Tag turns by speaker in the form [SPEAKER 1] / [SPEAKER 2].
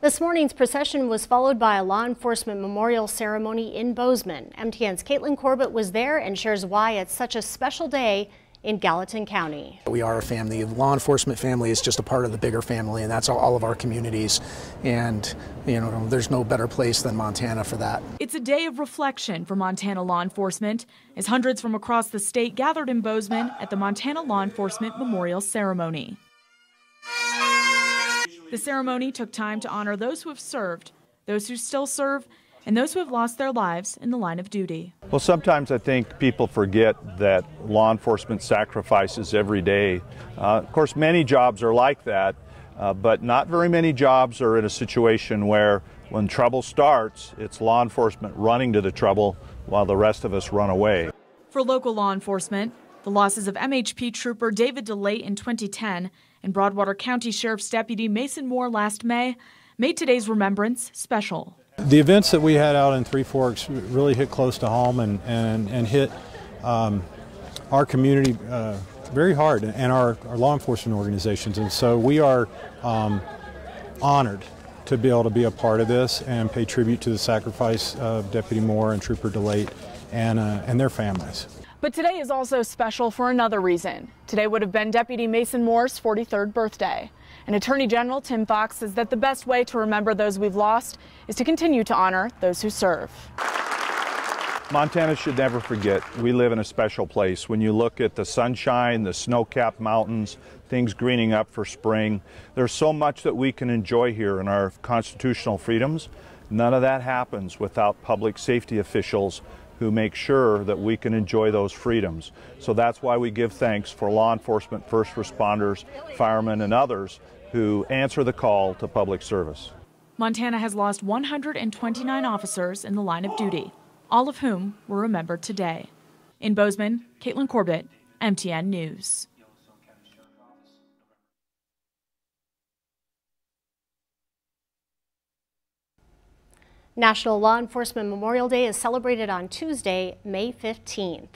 [SPEAKER 1] This morning's procession was followed by a law enforcement memorial ceremony in Bozeman. MTN's Caitlin Corbett was there and shares why it's such a special day in Gallatin County.
[SPEAKER 2] We are a family. The law enforcement family is just a part of the bigger family, and that's all of our communities. And, there's no better place than Montana for that.
[SPEAKER 3] It's a day of reflection for Montana law enforcement as hundreds from across the state gathered in Bozeman at the Montana Law Enforcement Memorial Ceremony. The ceremony took time to honor those who have served, those who still serve, and those who have lost their lives in the line of duty.
[SPEAKER 4] Well, sometimes I think people forget that law enforcement sacrifices every day. Of course, many jobs are like that, but not very many jobs are in a situation where when trouble starts, it's law enforcement running to the trouble while the rest of us run away.
[SPEAKER 3] For local law enforcement, the losses of MHP trooper David DeLate in 2010 and Broadwater County Sheriff's Deputy Mason Moore last May made today's remembrance special.
[SPEAKER 5] The events that we had out in Three Forks really hit close to home and hit our community very hard, and our law enforcement organizations. And so we are honored to be able to be a part of this and pay tribute to the sacrifice of Deputy Moore and Trooper DeLate and their families.
[SPEAKER 3] But today is also special for another reason. Today would have been Deputy Mason Moore's 43rd birthday. And Attorney General Tim Fox says that the best way to remember those we've lost is to continue to honor those who serve.
[SPEAKER 4] Montana should never forget we live in a special place. When you look at the sunshine, the snow-capped mountains, things greening up for spring, there's so much that we can enjoy here in our constitutional freedoms. None of that happens without public safety officials who make sure that we can enjoy those freedoms. So that's why we give thanks for law enforcement, first responders, firemen, and others who answer the call to public service.
[SPEAKER 3] Montana has lost 129 officers in the line of duty, all of whom were remembered today. In Bozeman, Caitlin Corbett, MTN News.
[SPEAKER 1] National Law Enforcement Memorial Day is celebrated on Tuesday, May 15th.